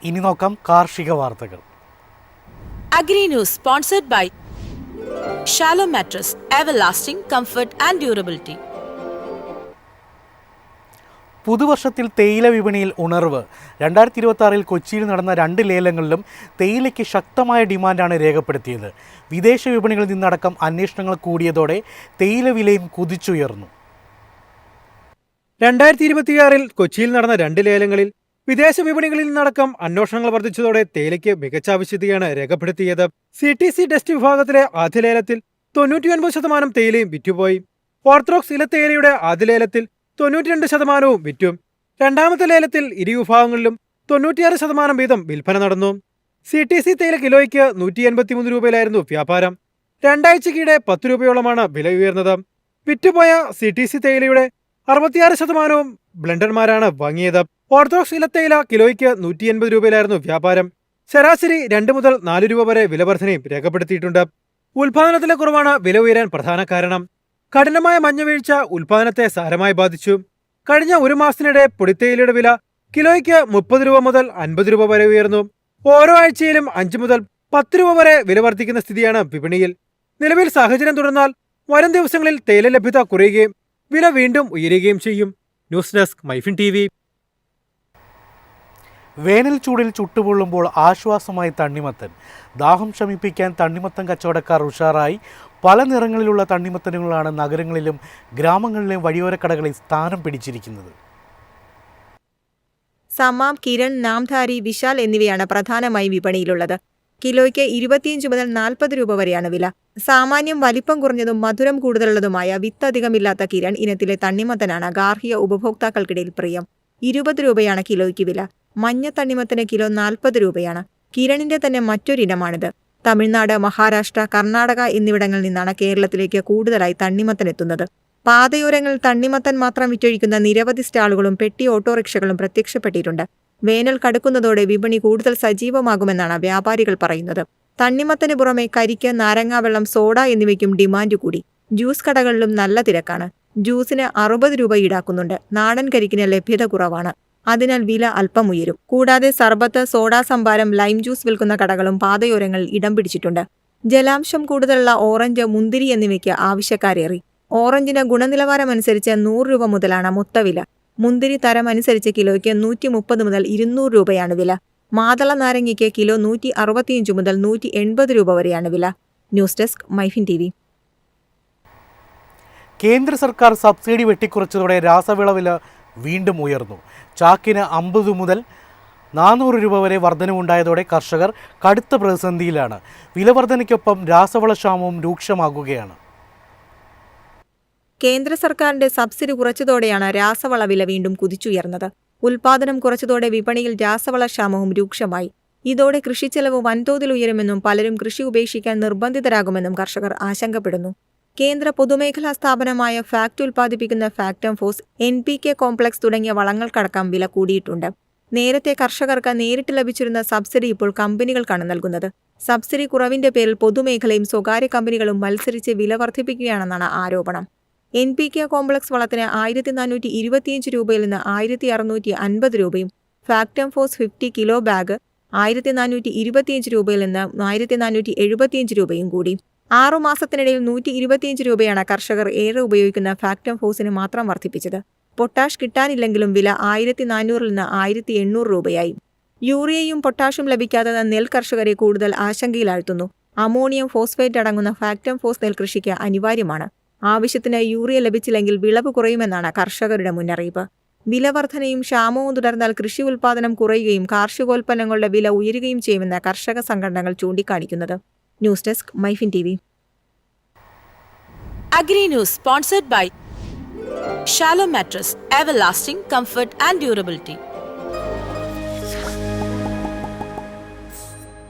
ഇനി നോക്കാം കാർഷിക വാർത്തകൾ. Agri News sponsored by Shallow Mattress, everlasting comfort and durability. പുതുവർഷത്തിൽ തേയില വിപണിയിൽ ഉണർവ്. 2026 കൊച്ചിയിൽ നടന്ന 2 ലേലങ്ങളിലും തേയിലയ്ക്ക് ശക്തമായ ഡിമാൻഡാണ് രേഖപ്പെടുത്തിയത്. വിദേശ വിപണികളിൽ നിന്നടക്കം അന്വേഷണങ്ങൾ കൂടിയതോടെ തേയില വിലയും കുതിച്ചുയർന്നു. 2026 കൊച്ചിയിൽ നടന്ന 2 ലേലങ്ങളിൽ വിദേശ വിപണികളിൽ നിന്നടക്കം അന്വേഷണങ്ങൾ വർദ്ധിച്ചതോടെ തേയിലയ്ക്ക് മികച്ച ആവശ്യതയാണ് രേഖപ്പെടുത്തിയത്. CTC ടെസ്റ്റ് വിഭാഗത്തിലെ ആദ്യ ലേലത്തിൽ 99% തേയിലയും വിറ്റുപോയി. ഓർത്തഡോക്സ് ഇലത്തേയിലയുടെ ആദ്യ ലേലത്തിൽ 92% വിറ്റു. രണ്ടാമത്തെ ലേലത്തിൽ ഇരു വിഭാഗങ്ങളിലും 96% വീതം വിൽപ്പന നടന്നു. CTC തേയില കിലോയ്ക്ക് 183 രൂപയിലായിരുന്നു വ്യാപാരം. രണ്ടാഴ്ചക്കിടെ 10 രൂപയോളമാണ് വില ഉയർന്നത്. വിറ്റുപോയ CTC തേയിലയുടെ 66% ബ്ലെൻഡർമാരാണ് വാങ്ങിയത്. ഓർത്തഡോക്സ് ഇലത്തേയില കിലോയ്ക്ക് 180 രൂപയിലായിരുന്നു വ്യാപാരം. ശരാശരി 2 മുതൽ 4 രൂപ വരെ വില വർധനയും രേഖപ്പെടുത്തിയിട്ടുണ്ട്. ഉൽപാദനത്തിലെ കുറവാണ് വില ഉയരാൻ പ്രധാന കാരണം. കഠിനമായ മഞ്ഞവീഴ്ച ഉൽപാദനത്തെ സാരമായി ബാധിച്ചു. കഴിഞ്ഞ ഒരു മാസത്തിനിടെ പൊടിത്തേയിലയുടെ വില കിലോയ്ക്ക് 30 രൂപ മുതൽ 50 രൂപ വരെ ഉയർന്നു. ഓരോ ആഴ്ചയിലും 5 മുതൽ 10 രൂപ വരെ വില വർദ്ധിക്കുന്ന സ്ഥിതിയാണ് വിപണിയിൽ. നിലവിൽ സാഹചര്യം തുടർന്നാൽ വരും ദിവസങ്ങളിൽ തേയില ലഭ്യത കുറയുകയും വില വീണ്ടും ഉയരുകയും ചെയ്യും. News desk MyFin TV. വേനൽ ചൂടിൽ ചുട്ടുപൊള്ളുമ്പോൾ ആശ്വാസമായി തണ്ണിമത്തൻ. ദാഹം ശമിപ്പിക്കാൻ തണ്ണിമത്തൻ കച്ചവടക്കാർ ഉഷാറായി. പല നിറങ്ങളിലുള്ള തണ്ണിമത്തനുകളാണ് നഗരങ്ങളിലും ഗ്രാമങ്ങളിലെയും വഴിയോരക്കടകളിൽ സ്ഥാനം പിടിച്ചിരിക്കുന്നത്. സമാം, കിരൺ, നാംധാരി, വിശാൽ എന്നിവയാണ് പ്രധാനമായും വിപണിയിലുള്ളത്. കിലോയ്ക്ക് 25 മുതൽ 40 രൂപ വരെയാണ് വില. സാമാന്യം വലിപ്പം കുറഞ്ഞതും മധുരം കൂടുതലുള്ളതുമായ വിത്തധികമില്ലാത്ത കിരൺ ഇനത്തിലെ തണ്ണിമത്തനാണ് ഗാർഹിക ഉപഭോക്താക്കൾക്കിടയിൽ പ്രിയം. 20 രൂപയാണ് കിലോയ്ക്ക് വില. മഞ്ഞ തണ്ണിമത്തന് കിലോ 40 രൂപയാണ്. കിരണിന്റെ തന്നെ മറ്റൊരിനമാണിത്. തമിഴ്നാട്, മഹാരാഷ്ട്ര, കർണാടക എന്നിവിടങ്ങളിൽ നിന്നാണ് കേരളത്തിലേക്ക് കൂടുതലായി തണ്ണിമത്തൻ എത്തുന്നത്. പാതയോരങ്ങളിൽ തണ്ണിമത്തൻ മാത്രം വിറ്റൊഴിക്കുന്ന നിരവധി സ്റ്റാളുകളും പെട്ടി ഓട്ടോറിക്ഷകളും പ്രത്യക്ഷപ്പെട്ടിട്ടുണ്ട്. വേനൽ കടുക്കുന്നതോടെ വിപണി കൂടുതൽ സജീവമാകുമെന്നാണ് വ്യാപാരികൾ പറയുന്നത്. തണ്ണിമത്തന് പുറമെ കരിക്ക്, നാരങ്ങാവെള്ളം, സോഡ എന്നിവയ്ക്കും ഡിമാൻഡ് കൂടി. ജ്യൂസ് കടകളിലും നല്ല തിരക്കാണ്. ജ്യൂസിന് 60 രൂപ ഈടാക്കുന്നുണ്ട്. നാടൻ കരിക്കിന് ലഭ്യത കുറവാണ്. അതിനാൽ വില അല്പം ഉയരും. കൂടാതെ സർബത്ത്, സോഡാ സംഭാരം, ലൈം ജ്യൂസ് വിൽക്കുന്ന കടകളും പാതയോരങ്ങളിൽ ഇടം പിടിച്ചിട്ടുണ്ട്. ജലാംശം കൂടുതലുള്ള ഓറഞ്ച്, മുന്തിരി എന്നിവയ്ക്ക് ആവശ്യക്കാരേറി. ഓറഞ്ചിന് ഗുണനിലവാരമനുസരിച്ച് 100 രൂപ മുതലാണ് മൊത്തവില. മുന്തിരി തരം അനുസരിച്ച് കിലോയ്ക്ക് 130 മുതൽ 200 രൂപയാണ് വില. മാതള നാരങ്ങയ്ക്ക് കിലോ 165 മുതൽ 180 രൂപ വരെയാണ് വില. News desk MyFin TV. കേന്ദ്ര സർക്കാർ സബ്സിഡി വെട്ടിക്കുറച്ചതോടെ രാസവിള വില വീണ്ടും ഉയർന്നു. ചാക്കിന് 50 മുതൽ 400 രൂപ വരെ വർധനവുണ്ടായതോടെ കർഷകർ കടുത്ത പ്രതിസന്ധിയിലാണ്. വില വർധനയ്ക്കൊപ്പം രാസവളക്ഷാമവും രൂക്ഷമാകുകയാണ്. കേന്ദ്ര സർക്കാരിന്റെ സബ്സിഡി കുറച്ചതോടെയാണ് രാസവള വില വീണ്ടും കുതിച്ചുയർന്നത്. ഉൽപാദനം കുറച്ചതോടെ വിപണിയിൽ രാസവളക്ഷാമവും രൂക്ഷമായി. ഇതോടെ കൃഷിച്ചെലവ് വൻതോതിൽ ഉയരുമെന്നും പലരും കൃഷി ഉപേക്ഷിക്കാൻ നിർബന്ധിതരാകുമെന്നും കർഷകർ ആശങ്കപ്പെടുന്നു. കേന്ദ്ര പൊതുമേഖലാ സ്ഥാപനമായ ഫാക്ട് ഉൽപ്പാദിപ്പിക്കുന്ന ഫാക്ടം ഫോസ്, NPK കോംപ്ലക്സ് തുടങ്ങിയ വളങ്ങൾക്കടക്കം വില കൂടിയിട്ടുണ്ട്. നേരത്തെ കർഷകർക്ക് നേരിട്ട് ലഭിച്ചിരുന്ന സബ്സിഡി ഇപ്പോൾ കമ്പനികൾക്കാണ് നൽകുന്നത്. സബ്സിഡി കുറവിന്റെ പേരിൽ പൊതുമേഖലയും സ്വകാര്യ കമ്പനികളും മത്സരിച്ച് വില വർദ്ധിപ്പിക്കുകയാണെന്നാണ് ആരോപണം. NPK കോംപ്ലക്സ് വളത്തിന് 1425 രൂപയിൽ നിന്ന് 1650 രൂപയും ഫാക്ടം ഫോസ് 50 കിലോ ബാഗ് 1425 രൂപയിൽ നിന്ന് 1475 രൂപയും കൂടി. 6 മാസത്തിനിടയിൽ 125 രൂപയാണ് കർഷകർ ഏറെ ഉപയോഗിക്കുന്ന ഫാക്ടം ഫോസിന് മാത്രം വർദ്ധിപ്പിച്ചത്. പൊട്ടാഷ് കിട്ടാനില്ലെങ്കിലും വില 1400 നിന്ന് 1800 രൂപയായി. യൂറിയയും പൊട്ടാഷും ലഭിക്കാത്തത് നെൽ കർഷകരെ കൂടുതൽ ആശങ്കയിലാഴ്ത്തുന്നു. അമോണിയം ഫോസ്ഫേറ്റ് അടങ്ങുന്ന ഫാക്ടം ഫോസ് നെൽകൃഷിക്ക് അനിവാര്യമാണ്. ആവശ്യത്തിന് യൂറിയ ലഭിച്ചില്ലെങ്കിൽ വിളവ് കുറയുമെന്നാണ് കർഷകരുടെ മുന്നറിയിപ്പ്. വില വർധനയും ക്ഷാമവും തുടർന്നാൽ കൃഷി ഉൽപാദനം കുറയുകയും കാർഷികോൽപ്പന്നങ്ങളുടെ വില ഉയരുകയും ചെയ്യുമെന്ന് കർഷക സംഘടനകൾ ചൂണ്ടിക്കാണിക്കുന്നത്. News desk MyFin TV. Agri News sponsored by Shallow Mattress, everlasting comfort and durability.